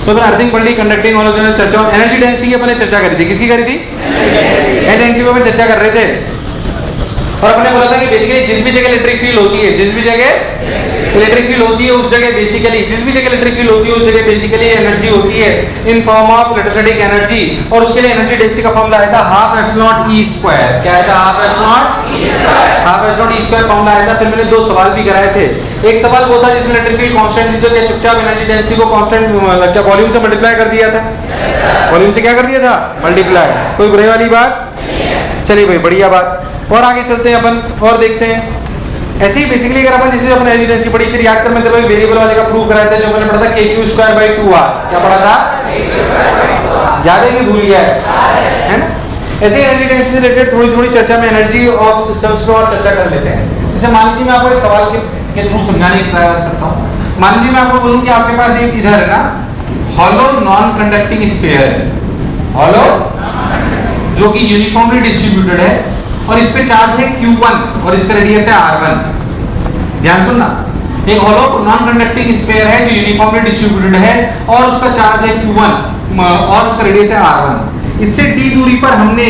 तो अपन अर्थिंग पढ़ ली, कंडक्टिंग होलो से चर्चा, एनर्जी डेंसिटी की अपन ने चर्चा करी थी। किसकी करी थी? एनर्जी डेंसिटी पे अपन चर्चा कर रहे थे और अपने बोला था कि बेसिकली जिस भी जगह इलेक्ट्रिक फील्ड होती है, जिस भी जगह इलेक्ट्रिक फील्ड होती है उस जगह बेसिकली, जिस भी जगह इलेक्ट्रिक फील्ड होती है उस जगह बेसिकली एनर्जी होती है in form of electrostatic energy. और उसके लिए एनर्जी डेंसिटी का फॉर्मूला आया था half F not E square. क्या आया था? Half F not E square formula आया था। फिर मैंने दो सवाल भी कराए थे। एक सवाल वो था जिसमें इलेक्ट्रिक फील्ड कांस्टेंट थी, तो क्या चुपचाप एनर्जी डेंसिटी को कांस्टेंट क्या वॉल्यूम से मल्टीप्लाई कर दिया था? वॉल्यूम से क्या कर दिया था? मल्टीप्लाई। कोई बुरे वाली बात? चलिए भाई बढ़िया बात। और आगे चलते हैं अपन और देखते हैं। ऐसे ही बेसिकली अगर अपन जैसे अपने एनर्जी डेंसिटी पढ़ी, फिर याद कर मैं तेरे को एक वेरिएबल वाले का प्रूव कराया था जो मैंने पढ़ा था kq²/2r। क्या पढ़ा था? याद है कि भूल गया है ना? ऐसे ही एनर्जी डेंसिटी से रिलेटेड थोड़ी थोड़ी चर्चा में एनर्जी ऑफ सिस्टम्स पर और चर्चा कर लेते हैं। जैसे मान लीजिए मैं आपको एक सवाल के थ्रू समझाने की प्रयास करता हूँ। मान लीजिए मैं आपको बोलूँ कि आपके पास एक इधर है ना हॉलो नॉन कंडक्टिंग स्फीयर है, हॉलो जो कि यूनिफॉर्मली डिस्ट्रीब्यूटेड है और इस पे चार्ज है Q1 और इसका रेडियस है R1। ध्यान सुनना, एक हॉलो नॉन कंडक्टिंग स्फीयर है जो यूनिफॉर्मली डिस्ट्रीब्यूटेड है और उसका चार्ज है Q1 और उसका रेडियस है R1। इससे d दूरी पर हमने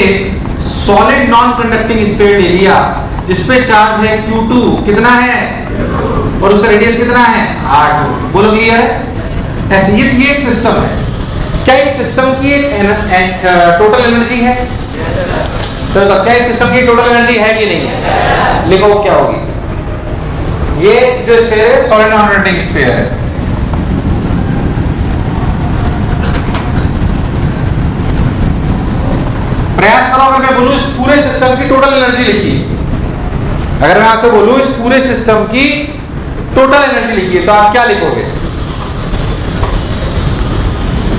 सॉलिड नॉन कंडक्टिंग स्फीयर ले लिया जिसपे चार्ज है Q2, कितना है? और उसका रेडियस कितना है? R2। बोलो क्लियर है? ऐसे ये एक सिस्टम है। क्या इस सिस्टम की एक टोटल एनर्जी है? तो क्या इस सिस्टम की टोटल एनर्जी है कि नहीं है? लिखो क्या होगी। ये जो स्फीयर है सॉलिड नॉन कंडक्टिंग स्फीयर है। प्रयास करो, अगर मैं बोलूं इस पूरे सिस्टम की टोटल एनर्जी लिखिए, अगर मैं आपसे बोलूं इस पूरे सिस्टम की टोटल एनर्जी लिखिए तो आप क्या लिखोगे?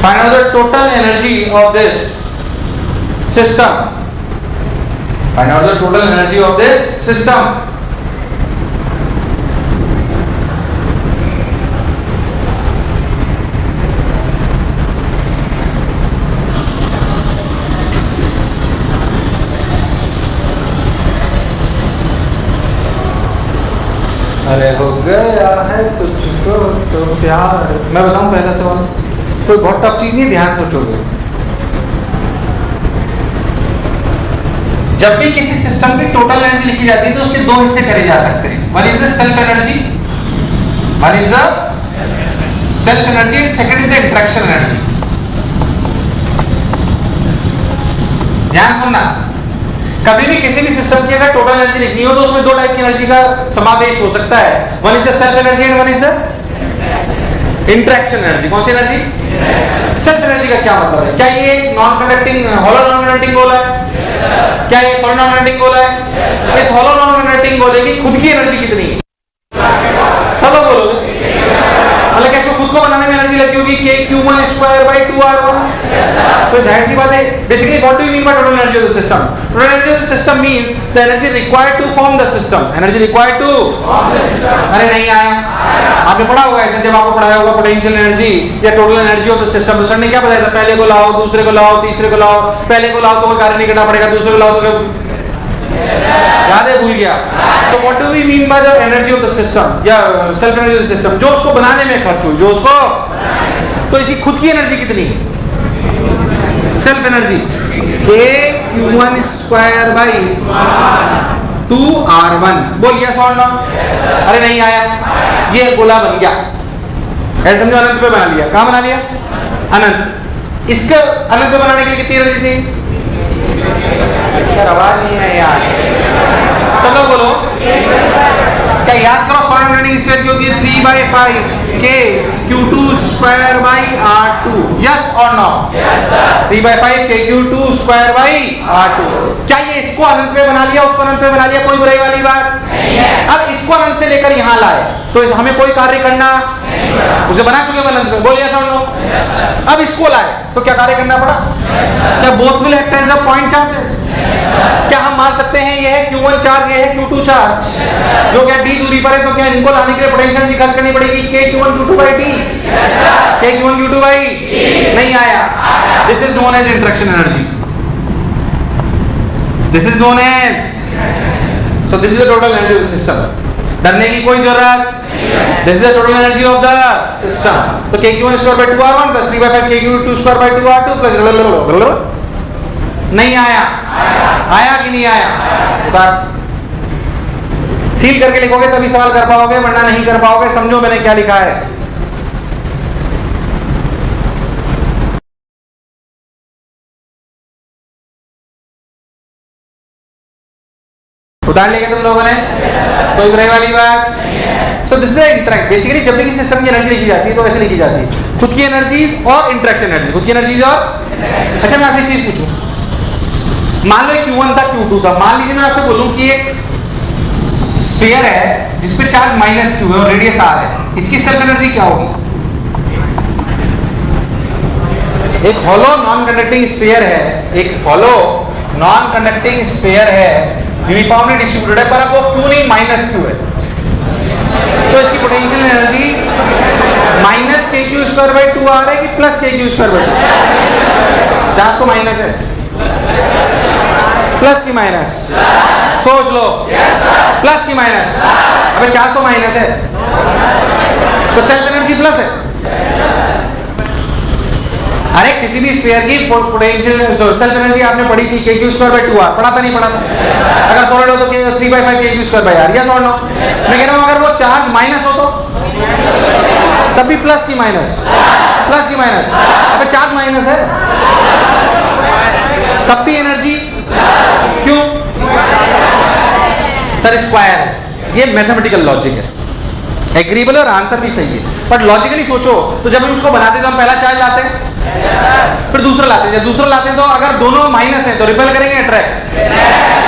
Find out the total energy of this system. Find out the total energy of this system. अरे हो गया है तुझको तो प्यार। मैं बताऊं पहला सवाल, कोई बहुत टफ चीज नहीं, ध्यान सोचोगे। जब भी किसी सिस्टम की टोटल एनर्जी लिखी जाती है तो उसके दो हिस्से करे जा सकते हैं। One is the self energy, one is the self energy and second is the interaction energy. ध्यान सुनना, कभी भी किसी भी सिस्टम की अगर टोटल एनर्जी लिखनी हो तो उसमें दो टाइप की एनर्जी का समावेश हो सकता है। One is the self energy and one is the interaction energy. कौन सी एनर्जी? सेल्फ एनर्जी का क्या मतलब है? क्या ये non conducting hollow non conducting गोला है? क्या ये सॉलिड नॉन कंडक्टिंग गोला है? इस हॉलो नॉन कंडक्टिंग गोले की खुद की एनर्जी कितनी है? सब लोग बोलोगे। मतलब क्या इसको खुद को बनाने में एनर्जी लगी होगी kq²/2r1। तो जाहिर सी बात है, basically what do you mean by total energy of the system? Total energy of the system means the energy required to form the system. Energy required to form the system. अरे नहीं आया? आपने पढ़ा होगा ऐसे, जब आपको पढ़ाया होगा पोटेंशियल एनर्जी या total energy of the system, तो सर ने क्या बताया था? पहले को लाओ, दूसरे को लाओ, तीसरे को लाओ। पहले को लाओ तो कोई कार्य नहीं करना पड़ेगा, दूसरे को लाओ तो याद है? भूल गया? तो what do we mean by the energy of the system या self energy of the system? जो उसको बनाने में खर्च हुई, जो उसको, तो इसकी खुद की एनर्जी कितनी है? Self energy kq²/2r1। बोल गया सॉल्व ना? अरे नहीं आया? ये गोला बन गया, ऐसे समझो, अनंत पे बना लिया। कहां बना लिया? अनंत। इसका अनंत पे बनाने के लिए कितनी एनर्जी थी? यार आवाज नहीं है यार, सब लोग बोलो। क्या याद करो सॉलिड कंडक्टिंग स्फीयर की होती है 3/5 kq²/r2। यस और नो? Yes sir. 3/5 kq²/r2। क्या ये इसको अनंत पे बना लिया, उसको अनंत पे बना लिया? कोई बुराई वाली बात नहीं है। अब इसको अनंत से लेकर यहां लाए तो हमें कोई कार्य करना नहीं, उसे बना चुके अनंत में। बोलिए सर नो? अब इसको लाए तो क्या कार्य करना पड़ा? क्या both will act as a point charges? क्या हम मान सकते हैं ये है Q1 चार्ज, ये है Q2 चार्ज, जो क्या d दूरी पर है, तो क्या इनको लाने के लिए पोटेंशियल एनर्जी खर्च करनी पड़ेगी kq1q2/d? kq1q2/d नहीं आया? This is known as interaction energy. This is known as, so this is the total energy of the system. डरने की कोई जरूरत this is the total energy of the system. तो KQ1 square by 2R1 plus 3/5 KQ2 square by 2R2 plus नहीं आया, आया कि नहीं आया? उतार फील करके लिखोगे तभी सवाल कर पाओगे, वरना नहीं कर पाओगे। समझो मैंने क्या लिखा है। उतार लिया तुम लोगों ने? कोई बुराई वाली बात? सो दिस इज इंटरेक्ट। बेसिकली जब भी किसी सिस्टम की एनर्जी लिखी जाती है तो ऐसे लिखी जाती है, खुद की एनर्जीज और इंटरेक्शन एनर्जी, खुद की एनर्जीज और। अच्छा मैं आपसे एक चीज पूछूं, मान लो Q1 था Q2 था, मान लीजिए मैं आपसे बोलूं कि एक स्फीयर है जिसपे चार्ज -q है और रेडियस r है, इसकी सेल्फ एनर्जी क्या होगी? एक हॉलो नॉन कंडक्टिंग स्फीयर है, एक हॉलो नॉन कंडक्टिंग स्फीयर है, यूनिफॉर्मली डिस्ट्रीब्यूटेड है, पर अब वो क्यों नहीं -q है, तो इसकी potential energy -kq square by 2r है कि +kq स्क्वायर बाय 2? चार्ज तो माइनस है, प्लस की माइनस? सोच लो, प्लस की माइनस? अबे 400 माइनस है तो सेल्फ एनर्जी प्लस है। अरे किसी भी स्फीयर की पोटेंशियल सेल्फ एनर्जी आपने पढ़ी थी KQ स्क्वायर बाय 2R, पढ़ा था नहीं पढ़ा था? अगर सॉलिड हो तो 3/5 KQ square by r, yes और नो? मैं कह रहा हूं अगर वो चार्ज माइनस हो तो तब भी प्लस की माइनस, प्लस की माइनस। अबे चार्ज माइनस है तब भी एनर्जी क्यों? सर स्क्वायर, ये मैथमेटिकल लॉजिक है, एग्रीबल और आंसर भी सही है, बट लॉजिकली सोचो तो जब हम इसको बनाते तो हम पहला चार्ज लाते हैं फिर दूसरा लाते हैं, जब दूसरा लाते हैं तो अगर दोनों माइनस है तो रिपेल करेंगे अट्रैक्ट,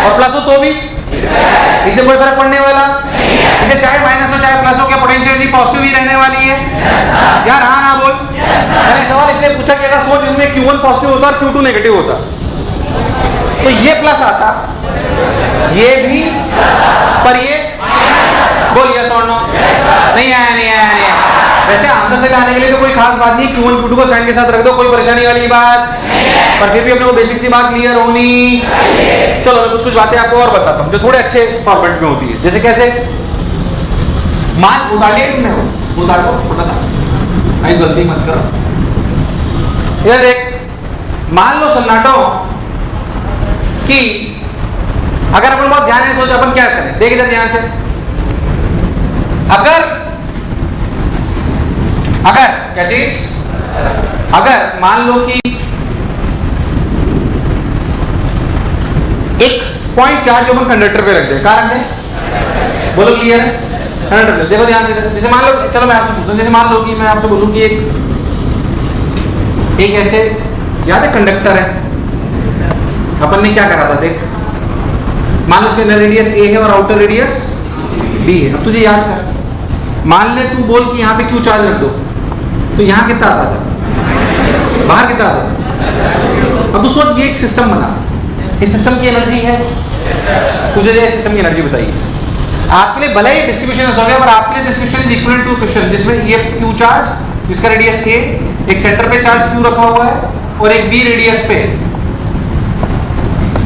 और प्लस हो तो भी इससे कोई फर्क पड़ने वाला इसे चाहे माइनस हो चाहे प्लस हो, क्या पोटेंशियल एनर्जी पॉजिटिव ही रहने वाली है? यार हाँ ना बोल। मैंने सवाल इसलिए पूछा कि अगर सोच इसमें Q1 पॉजिटिव होता और Q2 नेगेटिव होता तो ये प्लस आता, ये भी, पर ये बोल यस और नो? नहीं आया, नहीं आया, नहीं आया। वैसे आंसर से लाने के लिए तो कोई खास बात नहीं, Q1 Q2 को साइन के साथ रख दो, कोई परेशानी वाली बात, पर फिर भी अपने को बेसिक सी बात क्लियर होनी। चलो मैं कुछ बातें आपको और बताता हूँ जो थोड़े अच्छे फॉर्मेट में होती है। जैसे कैसे, मान उतारिए, उतार दो थोड़ा सा, नहीं गलती मत करो। ये देख, मान लो सन्नाटो कि अगर अपन बहुत ध्यान से सोचो अपन क्या करें, देख इधर ध्यान से, अगर क्या चीज, अगर मान लो कि एक पॉइंट चार्ज अपन कंडक्टर पे रख दे, कहां रख दे? बोलो क्लियर है? कंडक्टर पे। देखो ध्यान से, जैसे मान लो, चलो मैं आपसे पूछूं, जैसे मान लो कि मैं आपसे बोलूं कि एक ऐसे, याद है कंडक्टर है, अपन ने क्या करा था देख, मान लो इसके अंदर रेडियस a है और आउटर रेडियस b है। अब तुझे याद कर, मान ले तू बोल कि यहाँ पे क्यू चार्ज रख दो, तो यहाँ कितना आता था, बाहर कितना आता? अब तू सोच, ये एक सिस्टम बना, इस सिस्टम की एनर्जी है, तुझे ये सिस्टम की एनर्जी बताइए। आपके लिए भले ही डिस्ट्रीब्यूशन हो गया, पर आपके लिए distribution is equal to question जिसमें ये क्यू चार्ज जिसका रेडियस a, एक सेंटर पे चार्ज क्यू रखा हुआ है और एक b रेडियस पे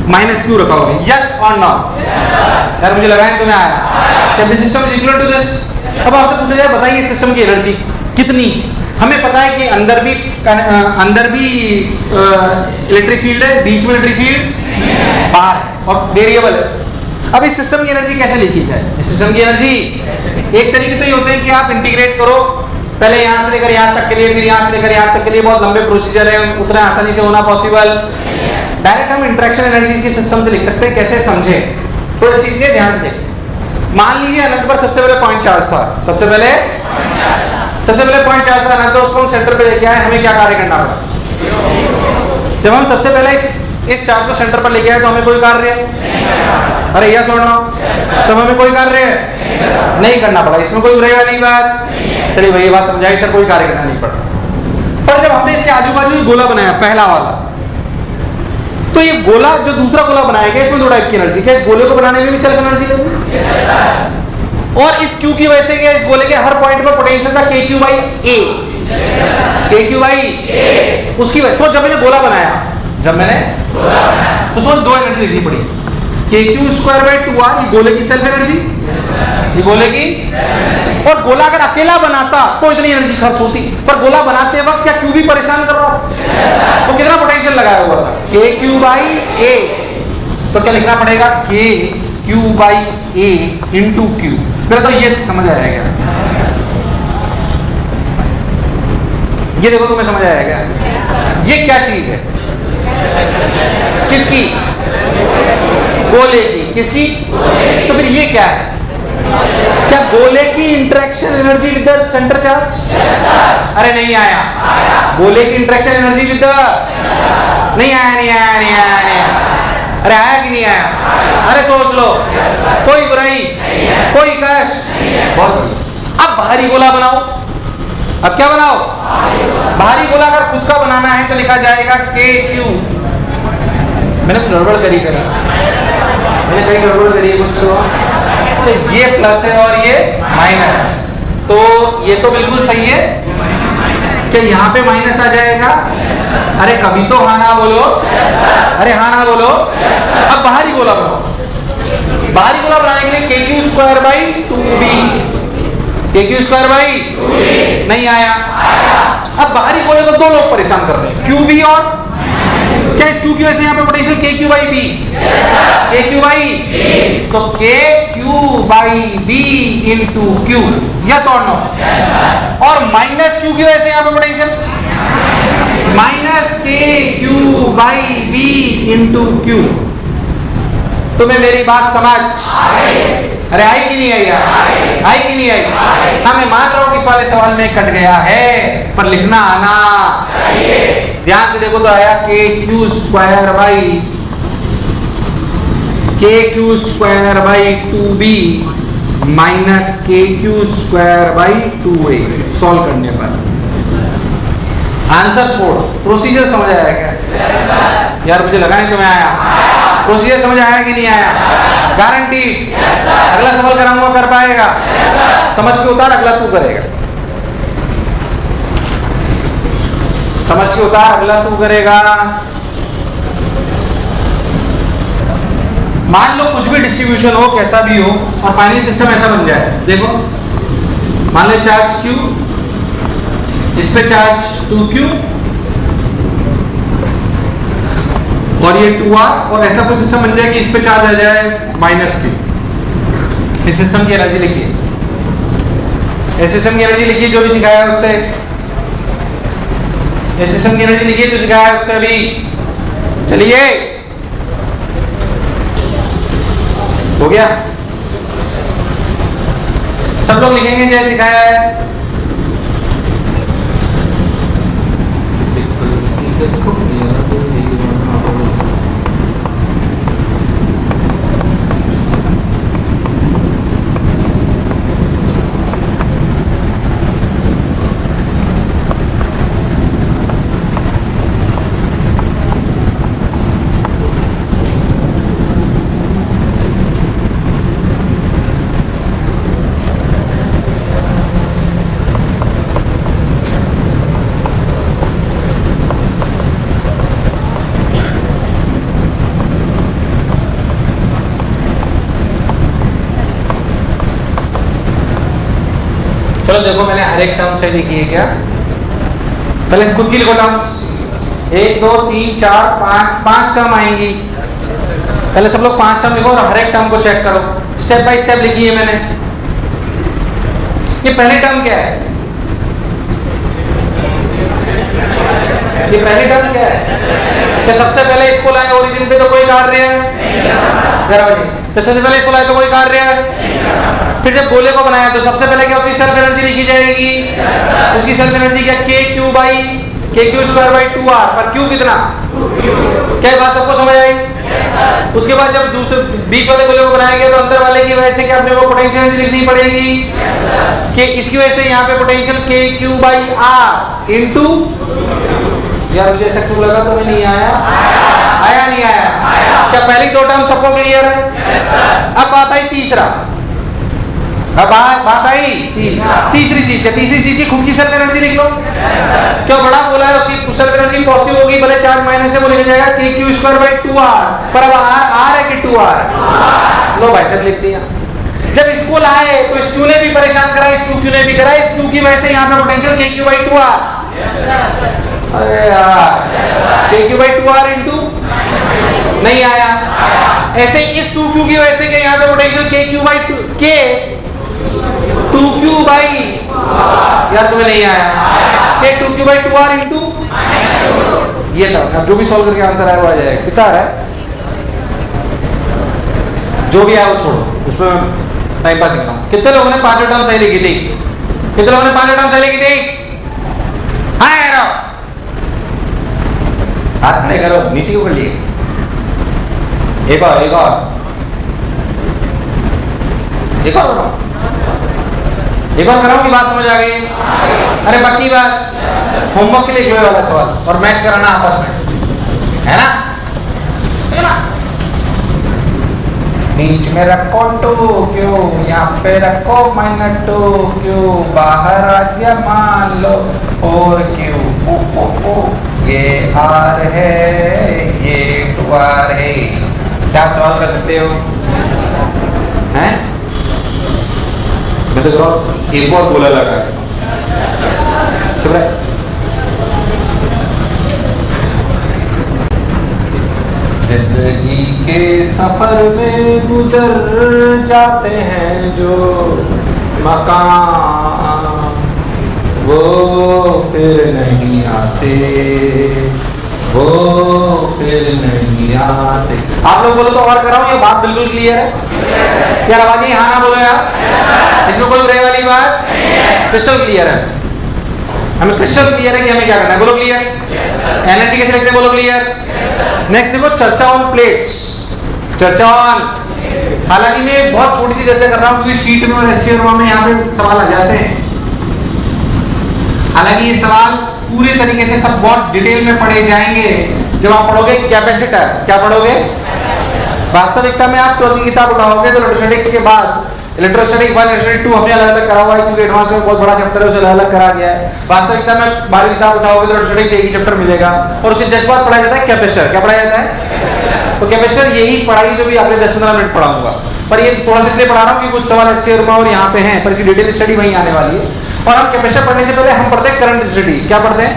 -q रखा हुआ है, यस और नो? यार मुझे लगा है तुम्हें आया। क्या this system is equal to this? अब आपसे पूछा जाए बताइए सिस्टम की एनर्जी कितनी? हमें पता है कि अंदर भी इलेक्ट्रिक फील्ड है, बीच में इलेक्ट्रिक फील्ड बाहर है और वेरिएबल है। अब इस सिस्टम की एनर्जी कैसे लिखी जाए? इस सिस्टम की एनर्जी एक तरीके तो ये होते हैं कि आप इंटीग्रेट करो, पहले यहाँ से लेकर यहाँ तक के लिए, फिर यहाँ से लेकर यहाँ तक के लिए, बहुत लंबे प्रोसीजर है, उतना आसानी से होना पॉसिबल। डायरेक्ट हम इंटरेक्शन एनर्जी के सिस्टम से लिख सकते हैं, कैसे समझे? थोड़ी चीज के ध्यान से। मान लीजिए अनंत पर सबसे पहले पॉइंट चार्ज था, सबसे पहले पॉइंट चार्ज था अनंत, उसको हम सेंटर पे लेके आए, हमें क्या कार्य करना पड़ा? जब हम सबसे पहले इस चार्ज को सेंटर पर लेके आए तो हमें कोई कार्य, अरे यस और नो? तो हमें कोई कार्य नहीं करना पड़ा, इसमें कोई बुराई वाली बात? चलिए भाई ये बात समझाई सर, कोई कार्य करना नहीं पड़ा। पर जब हमने इसके आजू बाजू गोला बनाया पहला वाला, तो ये गोला जो दूसरा गोला बनाया गया इसमें दो टाइप की एनर्जी, क्या इस गोले को बनाने में भी सेल्फ एनर्जी लगी? और इस Q की वजह से क्या इस गोले के हर पॉइंट पर पोटेंशियल था KQ by A, KQ by उसकी वजह। सोच जब मैंने गोला बनाया, तो सोच दो एनर्जी लिखनी पड़ी, KQ स्क्वायर बाई 2R, ये गोले की सेल्फ एनर्जी, ये गोले की, और गोला अगर अकेला बनाता तो इतनी एनर्जी खर्च होती, पर गोला बनाते वक्त क्या क्यू भी परेशान कर रहा था? तो कितना पोटेंशियल लगाया हुआ था? के क्यू बाई ए। तो क्या लिखना पड़ेगा? के Q by A into Q. फिर तो ये समझ आया क्या? ये देखो तुम्हें समझ आया क्या? ये क्या चीज है? किसकी? गोले की। किसकी? तो फिर ये क्या है? क्या गोले की interaction energy with the centre charge? अरे नहीं आया। गोले की इंटरेक्शन एनर्जी विद द, नहीं आया, नहीं आया, नहीं आया, नहीं आया। अरे आया कि नहीं आया? अरे सोच लो, कोई बुराई, कोई कष्ट। बहुत। अब बाहरी गोला बनाओ। अब क्या बनाओ? बाहरी गोला अगर खुद का बनाना है तो लिखा जाएगा के क्यू। मैंने कुछ गड़बड़ करी कहीं, मैंने कहीं गड़बड़ करी है कुछ तो। अच्छा, ये प्लस है और ये माइनस, तो ये तो बिल्कुल सही है। क्या यहाँ पे माइनस आ जाएगा? अरे कभी तो हाँ ना बोलो, अरे हाँ ना बोलो। अब बाहरी गोला बनाओ। बाहरी गोला बनाने के लिए के क्यू स्क्वायर बाई 2b। के क्यू स्क्वायर बाई नहीं आया। अब बाहरी गोले को दो लोग परेशान कर रहे हैं, क्यू बी और क्या? इस क्यू की वजह से यहाँ पे potential K Q by B, K Q by, तो K Q by B into Q, yes और नो? और माइनस क्यू की वजह से यहाँ पे पोटेंशियल माइनस के Q by B into Q. तुम्हें मेरी बात समझ? अरे आई कि नहीं आई यार? आई कि नहीं आई? हाँ, मैं मान रहा हूँ कि इस वाले सवाल में कट गया है, पर लिखना आना। ध्यान से देखो तो आया k q square by 2b minus के q square by 2a। Solve करने पर आंसर छोड़, प्रोसीजर समझ आया क्या? यार मुझे लगा नहीं तुम्हें आया। प्रोसीजर समझ आया कि नहीं आया? गारंटी? अगला सवाल कराऊंगा, कर पाएगा? समझ के उतार, अगला तू करेगा। समझ के उतार, अगला तू करेगा। मान लो कुछ भी डिस्ट्रीब्यूशन हो, कैसा भी हो, और फाइनली सिस्टम ऐसा बन जाए। देखो, मान लो चार्ज Q, इस पे चार्ज 2Q और ये 2R, और ऐसा कोई सिस्टम बन जाए कि इस पे चार्ज आ जाए -Q। इस सिस्टम की एनर्जी लिखिए, इस सिस्टम की एनर्जी लिखिए जो भी सिखाया है उससे। इस सिस्टम की एनर्जी लिखिए जो सिखाया है उससे अभी। चलिए, हो गया? सब लोग लिखेंगे जैसे सिखाया है। चलो देखो, मैंने हर एक टर्म से लिखी है क्या? पहले खुद की लिखो टर्म्स। 1 2 3 4 5 टर्म आएंगी। पहले सब लोग 5 टर्म लिखो और हर एक टर्म को चेक करो। स्टेप बाय स्टेप लिखी है मैंने। ये पहली टर्म क्या है? ये पहली टर्म क्या है? कि सबसे पहले इसको लाए ओरिजिन पे तो कोई कार्य है, तो सबसे पहले इसको लाए तो कोई कार्य है। फिर जब गोले को बनाया तो सबसे पहले क्या उसकी सेल्फ एनर्जी लिखी जाएगी? उसकी सेल्फ एनर्जी क्या? के क्यू स्क्वायर बाई 2R, पर क्यू कितना? क्या बात सबको समझ आई? उसके बाद जब दूसरे बीच वाले गोले को बनाया गया तो अंदर वाले की वजह से क्या अपने को पोटेंशियल एनर्जी लिखनी पड़ेगी कि इसकी वजह से यहाँ पे potential K Q by are into, यार मुझे ऐसा क्यों लगा तुम्हें नहीं आया? आया नहीं आया? क्या पहली दो टर्म सबको क्लियर है? अब बात आई तीसरा। अब बात आई तीसरी चीज। तीसरी चीज की खुद की सेल्फ एनर्जी लिख लो। क्या बड़ा बोला है उसकी सेल्फ एनर्जी पॉजिटिव होगी, भले चार्ज माइनस है, वो लिखा जाएगा के क्यू स्क्वायर बाई 2R, पर अब आर है कि 2R? लो भाई साहब लिख दिया। जब इसको इसको लाए तो इस Q ने भी परेशान करा, इस Q ने भी करा, इस Q की वजह से यहाँ पे पोटेंशियल KQ/2R। अरे यार KQ/2R इंटू नहीं आया। ऐसे इस 2Q की वजह से कि यहाँ पे पोटेंशियल K2Q यार तुम्हें नहीं आया, K2Q/2R इंटू ये टर्म। अब जो भी सॉल्व करके आंसर आया वो आ जाएगा। कितना आ रहा है? जो भी आया वो छोड़ो, उसमें टाइम पास करता हूं। कितने लोगों ने 5 टर्म सही लिखी थी? कितने लोगों ने 5 टर्म सही लिखी थी? हाँ यार हाथ नहीं करो, नीचे क्यों कर लिए? एक और करो। एक और कराऊं की बात समझ आ गई? अरे पक्की बात, होमवर्क के लिए लिखने वाला सवाल और मैच कराना आपस में, है ना? बीच में रखो 2Q, यहाँ पे रखो -2Q, बाहर आ गया मान लो 4Q। ये R है, ये 2R है। क्या आप सवाल कर सकते हो? हैं? मैं तो करो एक और गोला लगा चुप रहे। जिंदगी के सफर में गुजर जाते हैं जो मकान, वो फिर नहीं आते, वो फिर नहीं आते। आप लोग बोलो तो और कराऊं, ये बात बिल्कुल क्लियर है? क्या आवाज नहीं? हाँ ना बोलो यार, इसमें कोई बुराई वाली बात? क्रिस्टल क्लियर है, हमें क्रिस्टल क्लियर है कि हमें क्या करना है। बोलो क्लियर। एनर्जी कैसे लिखते हैं? बोलो क्लियर। नेक्स्ट देखो, चर्चा ऑन प्लेट्स। चर्चा ऑन, हालांकि मैं बहुत छोटी सी चर्चा कर रहा हूँ क्योंकि शीट में और HCl में यहाँ पे सवाल आ जाते हैं। हालांकि ये सवाल पूरे तरीके से सब बहुत डिटेल में पढ़े जाएंगे जब आप पढ़ोगे कैपेसिटर। क्या पढ़ोगे? वास्तविकता में आप 12वीं किताब उठाओगे तो इलेक्ट्रोस्टैटिक्स के बाद इलेक्ट्रोस्टैटिक 1 इलेक्ट्रोस्टैटिक 2 हमने अलग-अलग करा हुआ है क्योंकि एडवांस में बहुत बड़ा चैप्टर है, उसे अलग-अलग करा गया है। वास्तविकता में 12वीं किताब उठाओगे तो इलेक्ट्रोस्टैटिक्स एक ही चैप्टर मिलेगा और उसे जस्ट बाद पढ़ाया जाता है कैपेसिटर। क्या पढ़ाया जाता है? तो कैपेसिटर यही पढ़ाई जो भी अगले 10-15 मिनट पढ़ाऊंगा, पर ये थोड़ा सा इसलिए पढ़ा रहा हूँ कि कुछ सवाल अच्छे और यहाँ पे हैं, पर इसकी डिटेल स्टडी वहीं आने वाली है। और हम कैपेसिटर पढ़ने से पहले हम पढ़ते हैं करंट स्टडी। क्या पढ़ते हैं?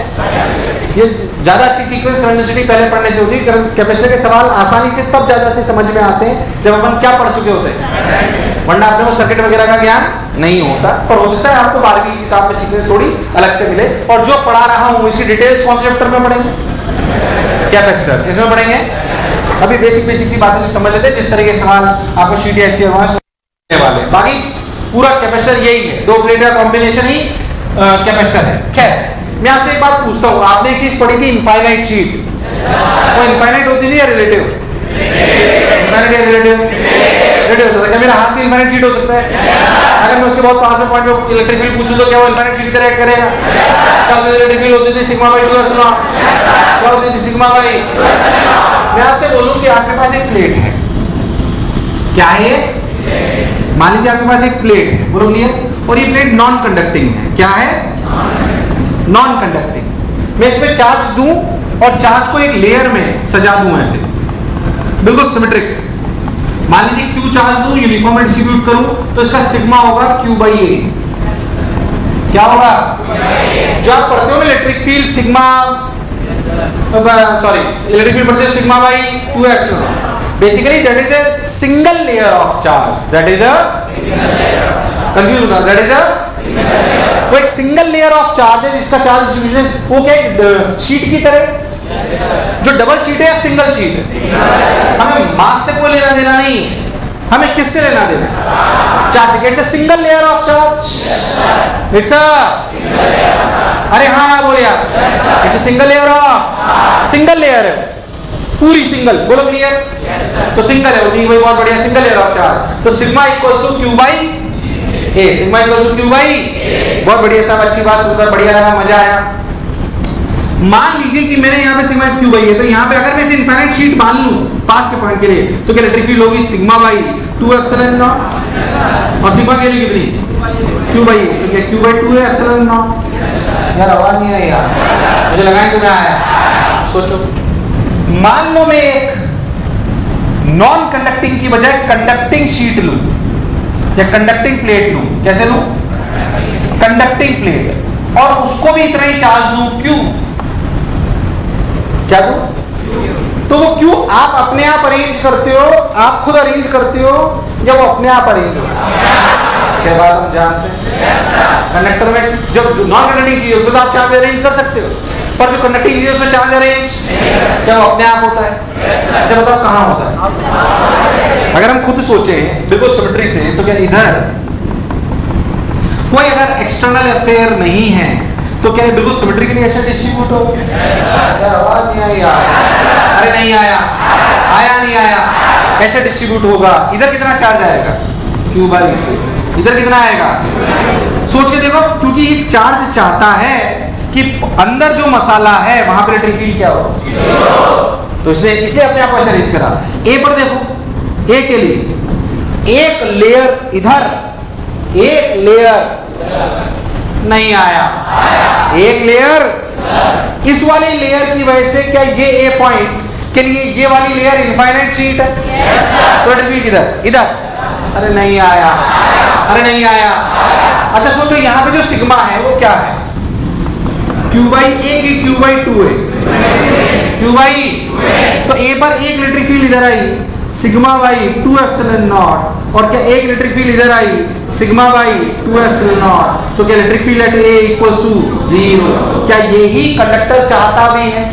ये ज्यादा अच्छी सीक्वेंस करंट स्टडी पहले पढ़ने से होती है। कैपेसिटर के सवाल आसानी से तब ज्यादा से समझ में आते हैं जब अपन क्या पढ़ चुके होते हैं, वरना आपने वो सर्किट वगैरह का ज्ञान नहीं होता। पर हो सकता है आपको 12वीं की किताब में सीक्वेंस थोड़ी अलग से मिले। और जो पढ़ा रहा हूँ इसकी डिटेल्स कौन से चैप्टर में पढ़ेंगे? कैपेसिटर, इसमें पढ़ेंगे। अभी बेसिक सी बातें समझ लेते हैं जिस तरह के सवाल आपको शीट या HCl वाले। बाकी पूरा कैपेसिटर यही है, 2 प्लेट का कॉम्बिनेशन ही कैपेसिटर है। खैर मैं आपसे एक बात पूछता हूँ, आपने एक चीज पढ़ी थी इनफाइनाइट शीट। वो इनफाइनाइट होती थी या रिलेटिव? इनफाइनाइट या रिलेटिव? रिलेटिव होता है। क्या मेरा हाथ भी इनफाइनाइट शीट हो सकता है? अगर मैं उसके बहुत पास में पॉइंट पे इलेक्ट्रिक फील्ड पूछूं तो क्या वो इनफाइनाइट शीट की तरह करेगा? क्या उसमें इलेक्ट्रिक फील्ड होती थी σ/2ε? क्या होती थी σ/? मैं आपसे बोलूं कि आपके पास एक प्लेट है। क्या है? मान लीजिए आपके पास एक प्लेट है, बोलो क्लियर। और ये प्लेट नॉन कंडक्टिंग है। क्या है? Non conducting. मैं इसमें चार्ज दूं और चार्ज को एक लेयर में सजा दूं ऐसे बिल्कुल सिमेट्रिक। मान लीजिए Q चार्ज दूं, यूनिफॉर्म डिस्ट्रीब्यूट करूं तो इसका सिग्मा होगा Q/A। क्या होगा? जो आप पढ़ते हो electric field sigma, sorry electric field पढ़ते हो σ/2ε। Basically that is a single layer of charge. That is a confused होता है। That is a वो एक सिंगल लेयर ऑफ चार्ज है जिसका चार्ज डिस्ट्रीब्यूशन वो क्या शीट की तरह, जो डबल शीट है या सिंगल शीट है। हमें मास से कोई लेना देना नहीं, हमें किससे लेना देना? चार्ज से। It's a single layer of charge. It's a, अरे हाँ ना बोलिए आप, it's a single layer of, single layer है पूरी सिंगल। बोलो क्लियर? तो सिंगल है वो बहुत बढ़िया, सिंगल लेयर ऑफ चार्ज। तो sigma equals to Q/A, sigma equals to Q/A। बहुत बढ़िया साहब, अच्छी बात सुनकर बढ़िया लगा, मजा आया। मान लीजिए कि मैंने यहाँ पे सिग्मा Q/A है, तो यहाँ पे अगर मैं इसे इनफाइनाइट शीट मान लूं पास के पॉइंट के लिए तो क्या इलेक्ट्रिक फील्ड होगी σ/2ε0 और सिग्मा की वैल्यू कितनी? Q/A। तो क्या Q/2 है ε0? यार आवाज नहीं आई यार, मुझे लगा है तुम्हें आया। सोचो, मान लो मैं एक नॉन कंडक्टिंग की बजाय कंडक्टिंग शीट लूं या कंडक्टिंग प्लेट लूं, कैसे लूं? कंडक्टिंग प्लेट, और उसको भी इतना ही चार्ज दूं, क्यों? क्या दूं? तो वो क्यों आप अपने आप अरेंज करते हो, आप खुद अरेंज करते हो, या वो अपने आप अरेंज हो? क्या बात हम जानते हैं? कंडक्टर में जो नॉन कंडक्टिंग चीज है उसमें तो आप चार्ज अरेंज कर सकते हो, पर जो कंडक्टिंग चीज है उसमें चार्ज अरेंज क्या वो अपने आप होता है? अच्छा बताओ कहाँ होता है? अगर हम खुद सोचे बिल्कुल सिमेट्री से, तो क्या इधर कोई अगर एक्सटर्नल अफेयर नहीं है तो क्या बिल्कुल सिमेट्रिकली ऐसे डिस्ट्रीब्यूट हो? आवाज नहीं आई यार, अरे नहीं आया, आया नहीं आया, ऐसे डिस्ट्रीब्यूट होगा। इधर कितना चार्ज आएगा? Q by Q। इधर कितना आएगा? सोच के देखो, क्योंकि ये चार्ज चाहता है कि अंदर जो मसाला है वहां पर इलेक्ट्रिक फील्ड क्या हो, तो इसने अपने आप को ऐसे अरेंज करा। ए पर देखो, ए के लिए एक लेयर इधर, एक लेयर नहीं आया, एक लेयर, इस वाली लेयर की वजह से क्या ये ए पॉइंट के लिए ये वाली लेयर इनफाइनाइट शीट है? तो इलेक्ट्रिक फील्ड इधर, इधर, अरे नहीं आया, अरे नहीं आया। अच्छा सोचो यहाँ पे जो सिग्मा है वो क्या है? Q बाई ए की Q बाई 2 है, Q बाई, तो ए पर एक इलेक्ट्रिक फील्ड इधर आई सिग्मा बाई 2 एप्सिलॉन नॉट, और क्या एक इलेक्ट्रिक फील्ड इधर आई सिग्मा बाई 2 एप्सिलॉन नॉट, तो क्या electric field at A equals to 0। क्या यही कंडक्टर चाहता भी है?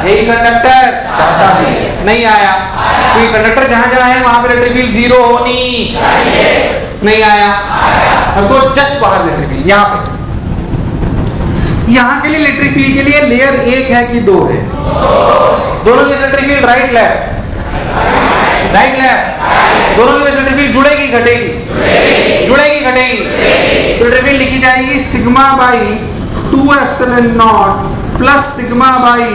यही कंडक्टर चाहता भी है, नहीं आया, क्योंकि कंडक्टर जहां जहां है वहां पे इलेक्ट्रिक फील्ड 0 होनी चाहिए, नहीं आया। अब तो जस्ट बाहर इलेक्ट्रिक फील्ड यहाँ पे, यहाँ के लिए इलेक्ट्रिक फील्ड के लिए लेयर 1 है कि 2 है? दोनों की electric field right left, right left, दोनों की इलेक्ट्रिक फील्ड जुड़ेगी घटेगी? जुड़ेगी घटेगी? तो इलेक्ट्रिक फील्ड लिखी जाएगी sigma by 2 epsilon naught plus sigma by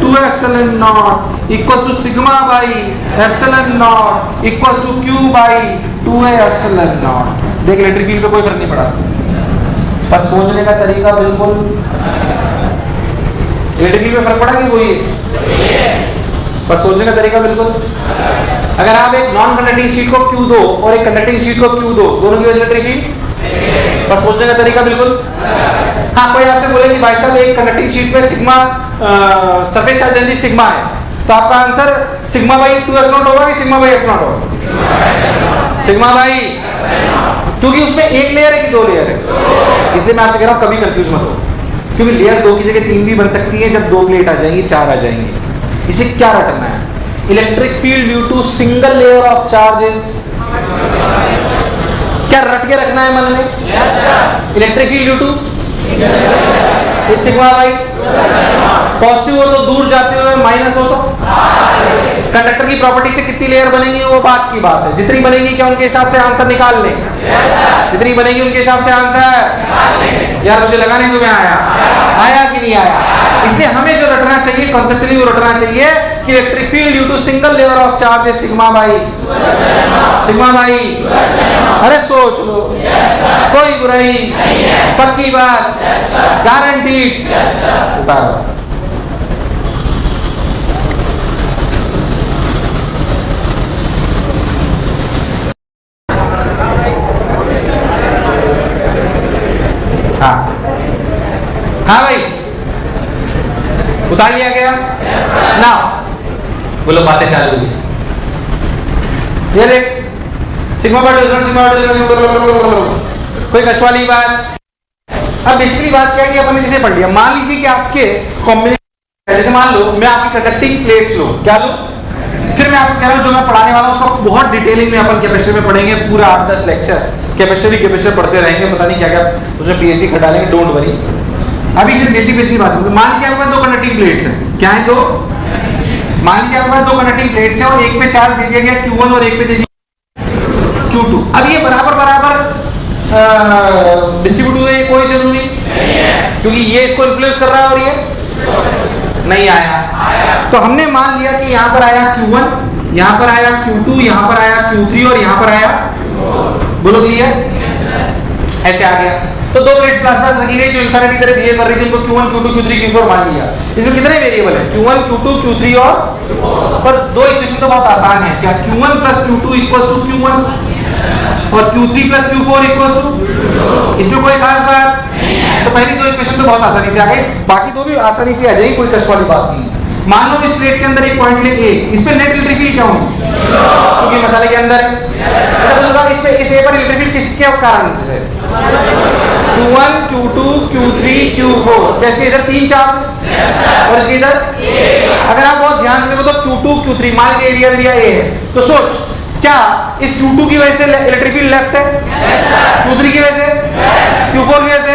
2 epsilon naught equals to sigma by epsilon naught equals to Q by 2a epsilon naught. देख electric field पे कोई फर्क नहीं पड़ा, पर सोचने का तरीका बिल्कुल, इलेक्ट्रिक फील्ड पे फर्क पड़ा कि वही है, पर सोचने का तरीका बिल्कुल। अगर आप एक नॉन कंडक्टिंग शीट को Q दो और एक कंडक्टिंग शीट को Q दो, दोनों की इलेक्ट्रिक फील्ड, पर सोचने का तरीका बिल्कुल। हाँ, कोई आपसे बोले कि भाई साहब एक कंडक्टिंग शीट पे sigma surface charge density sigma है, तो आपका आंसर सिग्मा बाई 2 एप्सिलॉन होगा कि सिग्मा बाई एप्सिलॉन होगा? सिग्मा बाई, क्योंकि उसमें एक लेयर है कि 2 लेयर है, इसलिए मैं आपसे कह रहा हूँ कभी कंफ्यूज मत हो, क्योंकि लेयर 2 की जगह 3 भी बन सकती है, जब 2 प्लेट आ जाएंगी 4 आ जाएंगी। इसे क्या रटना है? Electric field due to single layer of charges, क्या रट के रखना है मन में? Electric field due to sigma by, positive हो तो दूर जाते हुए, माइनस हो तो कंडक्टर की प्रॉपर्टी से कितनी लेयर बनेंगी वो बात की बात है, जितनी बनेगी क्या उनके हिसाब से आंसर निकाल लें, जितनी बनेगी उनके हिसाब से आंसर। यार मुझे लगा नहीं तुम्हें आया कि नहीं आया। इसलिए हमें जो रटना चाहिए कॉन्सेप्चुअली वो रटना चाहिए कि electric field due to single layer of charge है सिग्मा बाई, सिग्मा बाई, अरे सोच लो, कोई बुराई, पक्की बात, गारंटीड, उतारो। हाँ हाँ भाई, उतार लिया गया ना, बोलो बातें चालू हुई। ये देख सिग्मा बाई कोई कछवाली बात। अब बेसिकली बात क्या है कि अपन ने जिसे पढ़ लिया, मान लीजिए कि आपके कॉम्बिनेशन, जैसे मान लो मैं आपकी कंडक्टिंग प्लेट्स लो, क्या लो, फिर मैं आपको कह रहा हूँ जो मैं पढ़ाने वाला हूँ उसको बहुत डिटेलिंग में अपन कैपेसिटर में पढ़ेंगे, पूरा 8-10 लेक्चर कैपेसिटर पढ़ते रहेंगे, पता नहीं क्या क्या उसमें पीएचडी कर डालेंगे, डोंट वरी। अभी सिर्फ बेसिक बात समझो। मान लीजिए आपके पास 2 कंडक्टिंग प्लेट्स हैं, क्या है 2? मान लीजिए आपके पास 2 कंडक्टिंग प्लेट्स हैं और एक पे चार्ज दे दिया गया Q1 और एक पे दे दिया Q2। अब ये बराबर डिस्ट्रीब्यूट हुए, कोई जरूरी नहीं है, क्योंकि ये इसको इन्फ्लुएंस कर रहा है और ये नहीं आया। तो हमने मान लिया कि यहाँ पर आया Q1, यहाँ पर आया Q2, यहाँ पर आया Q3 और यहाँ पर आया, बोलो क्लियर? ऐसे आ गया। तो 2 प्लेट्स प्लस रखी गई जो इंफिनिटी तरह बिहेव कर रही थी, उनको Q1, Q2, Q3, Q4 मान लिया। इसमें कितने वेरिएबल है? Q1, Q2, Q3 और पर 2 इक्वेशन तो बहुत आसान है, क्या Q1 plus Q2 equals to Q1, और Q3 plus Q4 equals to, इसमें कोई खास बात, तो पहली दो इक्वेशन तो बहुत आसानी से आ गई, बाकी दो भी आसानी से आ जाएगी, कोई कष्ट वाली बात नहीं है। मान लो इस प्लेट के अंदर एक पॉइंट ले A, इस पे नेट इलेक्ट्रिक फील्ड क्या होगी? क्योंकि मसाले के अंदर है। इस पे इस A पर इलेक्ट्रिक फील्ड किसके कारण से है? Q1, Q2, Q3, Q4, कैसे इधर 3 4 और इसके इधर, अगर आप बहुत ध्यान से देखो तो Q2 Q3 मान लीजिए एरिया A है, तो सोच क्या इस Q2 की वजह से इलेक्ट्रिक फील्ड लेफ्ट है, Q3 की वजह से, Q4 की वजह से,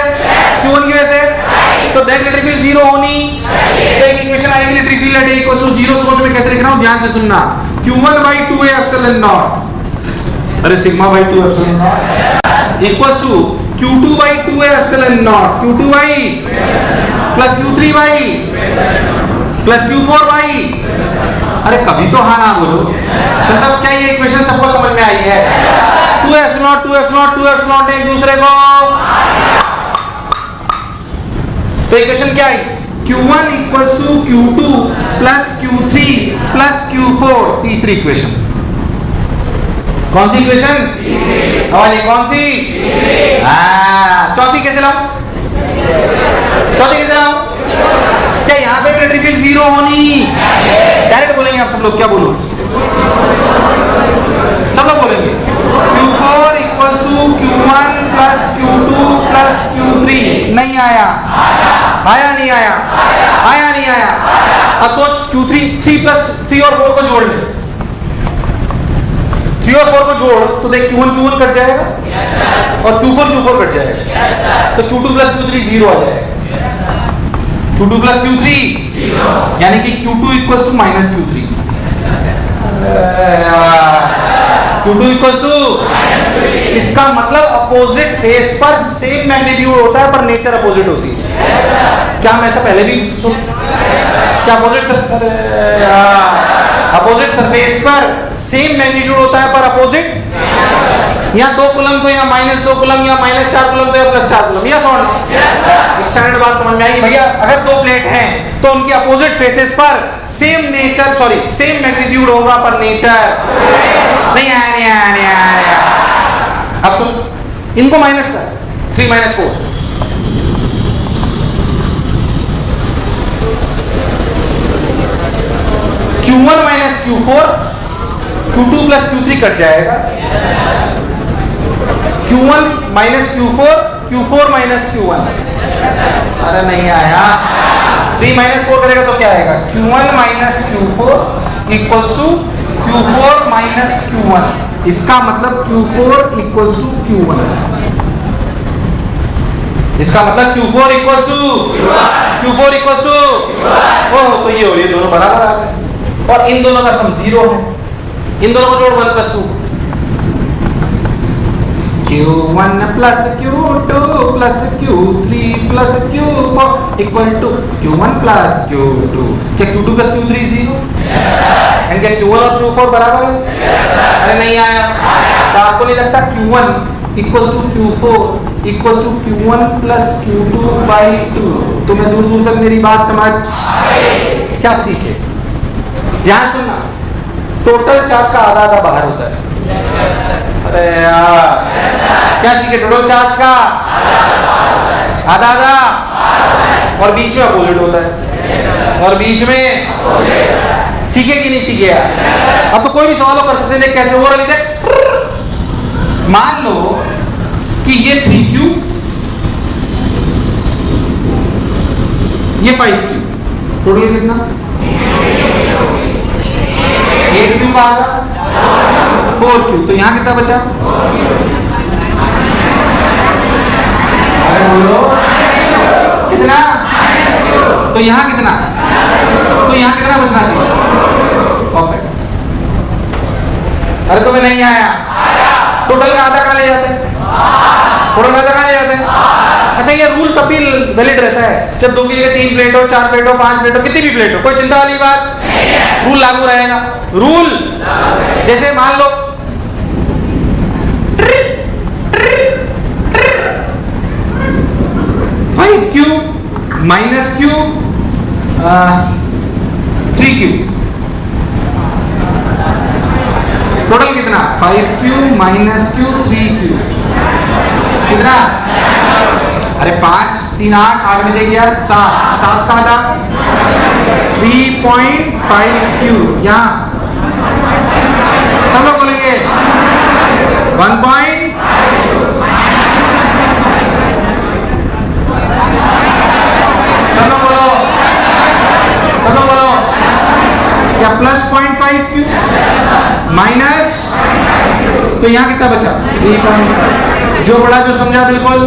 Q1 की वजह से, तो नेट इलेक्ट्रिक फील्ड जीरो होनी, तो एक इक्वेशन आएगी electric field at equal to zero. सोच में कैसे लिख रहा हूं, ध्यान से सुनना, Q1/2A एप्सिलॉन नॉट, अरे sigma by 2 epsilon naught equals to Q2/2A epsilon naught, Q2 plus Q3 plus Q4। अरे कभी तो हाँ ना बोलो, मतलब क्या ये इक्वेशन सबको समझ में आई है? 2 एक दूसरे को, तो इक्वेशन क्या है? Q1 equals to Q2 plus Q3 plus Q4, तीसरी इक्वेशन। कौन सी इक्वेशन? वाली कौन सी? चौथी कैसे लाऊं? क्या यहाँ पे इलेक्ट्रिक फील्ड जीरो होनी? डायरेक्ट बोलेंगे आप सब लोग, क्या बोलो? सब लोग बोलेंगे Q4 equals to Q1 plus Q2 plus Q3। नहीं आया, नहीं आया। अब सोच Q3 प्लस 3 और 4 को जोड़ ले, 3 और 4 को जोड़ तो देख Q1 कट जाएगा और Q4 कट जाएगा, तो Q2 प्लस Q3 जीरो आ जाएगा। Q2 प्लस Q3 यानी कि Q2 equals to minus Q3, Q2 equals to, इसका मतलब अपोजिट फेस पर सेम मैग्नीट्यूड होता है पर नेचर अपोजिट होती है। क्या मैं ऐसा पहले भी सुन, क्या अपोजिट सरफेस पर सेम मैग्नीट्यूड होता है पर अपोजिट, या 2 कूलम तो या -2 कूलम या -4 कूलम तो या +4 कूलम, या सॉल्व एक स्टैंडर्ड बात समझ में आई भैया? अगर 2 प्लेट हैं तो उनके अपोजिट फेसेस पर सेम मैग्नीट्यूड होगा पर नेचर नहीं आया। अब सुन, इनको माइनस कर 3 - 4, Q1 - Q4, Q2 plus Q3 cut जाएगा, Q1 - Q4, Q4 - Q1। अरे नहीं आया, 3 - 4 करेगा तो क्या आएगा? Q1 - Q4 equals to Q4 - Q1। इसका मतलब Q4 इक्वल्स टू Q1, इसका मतलब Q4 इक्वल्स टू ओह, तो ये हो, ये दोनों बराबर आ गए और इन दोनों का सम 0 है, इन दोनों को जोड़ 1 + 2, Q1 plus Q2 plus Q3 plus Q4 equal to Q1 plus Q2। क्या Q2 प्लस Q3 0? एंड क्या Q1 और Q4 बराबर है? अरे नहीं आया, तो आपको नहीं लगता Q1 equals to Q4 equals to Q1 plus Q2/2? तुम्हें दूर दूर तक मेरी बात समझ, क्या सीखे? ध्यान सुनना, टोटल चार्ज का आधा बाहर होता है। अरे यार, क्या सीखे? टोटल चार्ज का आधा और बीच में अपोजिट होता है, और बीच में सीखे कि नहीं सीखे यार? अब तो कोई भी सवाल कर सकते हैं, देख कैसे हो रहा है। देख, मान लो कि ये 3Q, ये 5Q, टोटल कितना? 8Q का आधा, 4Q, तो यहां कितना बचा? कितना? तो यहां कितना? तो यहां कितना बचना चाहिए? परफेक्ट। अरे तुम्हें नहीं आया, टोटल का आधा कहां ले जाते हैं? टोटल का आधा कहां ले जाते हैं? अच्छा, ये रूल तब भी वैलिड रहता है जब 2 की जगह 3 प्लेट हो, 4 प्लेट हो, 5 प्लेट हो, कितनी भी प्लेट हो, कोई चिंता वाली बात, रूल लागू रहेगा। रूल जैसे मान लो 5Q - Q 3Q, टोटल कितना? कितना 5q माइनस q 3q कितना, अरे 5 3 8 में से गया 7 का था 3.5q, यहाँ सब लोग बोलेंगे 1. सब लोग बोलो क्या प्लस 0.5q माइनस, तो यहाँ कितना बचा 3.5, जो बड़ा जो समझा बिल्कुल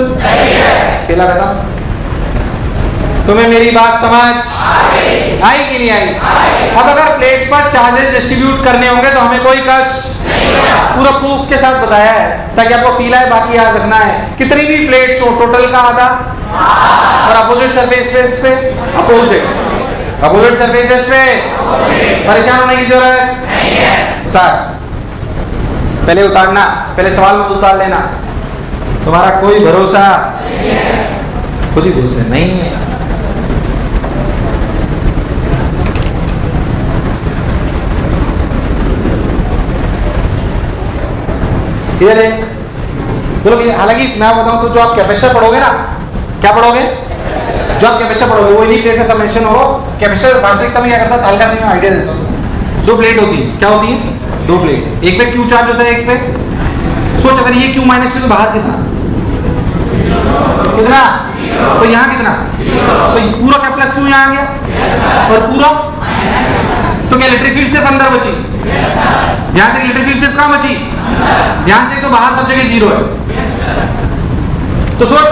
खेला खत्म। तुम्हें मेरी बात समझ आई कि नहीं आई? अब अगर प्लेट्स पर चार्जेस डिस्ट्रीब्यूट करने होंगे तो हमें कोई कष्ट पूरा प्रूफ के साथ बताया है ताकि आपको फील आए, बाकी याद रखना है कितनी भी प्लेट्स हो टोटल का आधा, और अपोजिट सरफेसेस पे अपोजिट सरफेसेस पे परेशान होने की जरूरत नहीं है। उतार, पहले उतारना, पहले सवाल मत उतार लेना, तुम्हारा कोई भरोसा खुद ही बोलते नहीं है। इधर एक बोलो, हालांकि मैं बताऊं तो जो आप कैपेसिटर पढ़ोगे ना, क्या पढ़ोगे, जो आप कैपेसिटर पढ़ोगे वो इन्हीं प्लेट से सबमिशन हो। कैपेसिटर वास्तविकता में क्या करता है, हल्का सा आइडिया देता हूं। 2 प्लेट होती है, क्या होती है 2 प्लेट, एक पे क्यू चार्ज होता है, एक पे सोच अगर ये क्यू माइनस क्यू तो बाहर कितना, तो यहाँ कितना, तो पूरा क्या प्लस क्यू यहाँ आ गया, और पूरा तो क्या इलेक्ट्रिक फील्ड सिर्फ अंदर बची, ध्यान से इलेक्ट्रिक फील्ड सिर्फ कहाँ बची, ध्यान से, तो बाहर सब जगह 0 है। तो सोच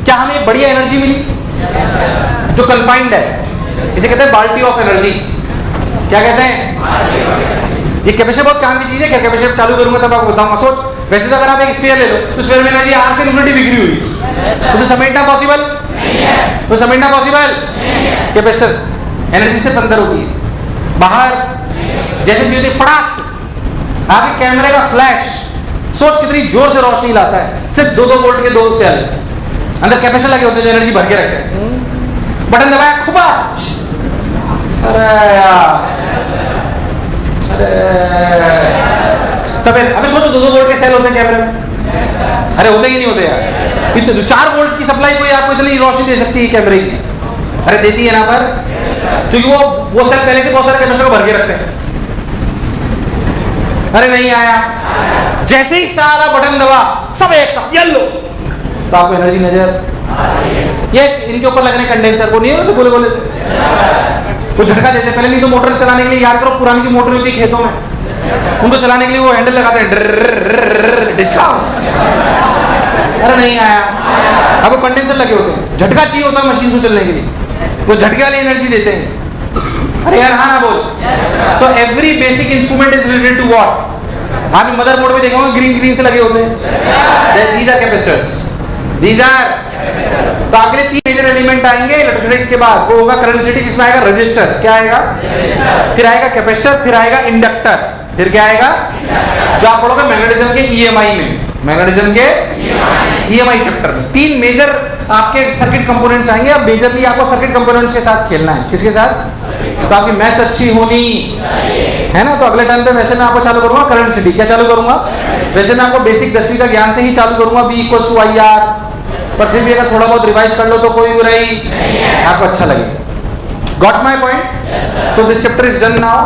क्या हमें बढ़िया एनर्जी मिली जो कन्फाइंड है, इसे कहते हैं बाल्टी ऑफ एनर्जी। क्या कहते हैं? ये कैपेसिटर बहुत काम की चीज है। क्या कैपेसिटर चालू करूंगा तब आपको बताऊंगा। सोच वैसे तो अगर आप एक स्फीयर ले लो तो स्फीयर में एनर्जी आर से इन्फिनिटी बिखरी हुई, उसे समेटना पॉसिबल नहीं है, तो समेटना पॉसिबल कैपेसिटर एनर्जी से अंदर होती है, बाहर जैसे चीजें फटाक से आगे कैमरे का फ्लैश, सोच कितनी जोर से रोशनी लाता है, सिर्फ 2-2 वोल्ट के 2 सेल अंदर कैपेसिटर लगे होते हैं जो एनर्जी भर के रखते हैं, बटन दबाया खुबा, अरे यार, अरे तब अबे सोचो 2-2 वोल्ट के सेल होते हैं कैमरे में, अरे होते ही नहीं होते यार, इतने 4 वोल्ट की सप्लाई कोई आपको इतनी रोशनी दे सकती है कैमरे की, अरे देती है ना, पर क्योंकि वो सेल पहले से बहुत सारे कैपेसिटर को भर के रखते हैं। अरे नहीं आया, जैसे ही सारा बटन दबा सब एक साथ येलो, तो आपको एनर्जी नजर, ये इनके ऊपर लगने कंडेंसर को नहीं होते गोले गोले से वो झटका देते। पहले नहीं तो मोटर चलाने के लिए याद करो, पुरानी जो मोटर होती है खेतों में, उनको चलाने के लिए वो हैंडल लगाते हैं, अरे नहीं आया, अब वो कंडेंसर लगे होते हैं, झटका चाहिए होता है मशीन से चलने के लिए, वो झटके वाली एनर्जी देते हैं। अरे यार हाँ ना बोल। So every basic instrument is related to what, आप मदरबोर्ड में देखोगे ग्रीन से लगे होते हैं, these are capacitors, these are. तो अगले 3 मेजर एलिमेंट आएंगे इलेक्ट्रोस्टैटिक्स के बाद, वो होगा करंट डेंसिटी जिसमें आएगा रेजिस्टर, क्या आएगा, फिर आएगा कैपेसिटर, फिर आएगा इंडक्टर, फिर क्या आएगा, जो आप पढ़ोगे मैग्नेटिज्म के ईएमआई में, मैग्नेटिज्म के ईएमआई चैप्टर में 3 मेजर आपके सर्किट कंपोनेंट्स आएंगे। अब मेजरली आपको सर्किट कंपोनेंट्स के साथ खेलना है, किसके साथ, तो आपकी मैथ्स अच्छी होनी है ना। तो अगले टाइम पे वैसे मैं आपको चालू करूंगा करंट सिटी, क्या चालू करूंगा, वैसे मैं आपको बेसिक 10वीं का ज्ञान से ही चालू करूंगा, V = IR, पर फिर भी अगर थोड़ा बहुत रिवाइज कर लो तो कोई बुराई, आपको अच्छा लगेगा। Got my point? So this chapter is done now.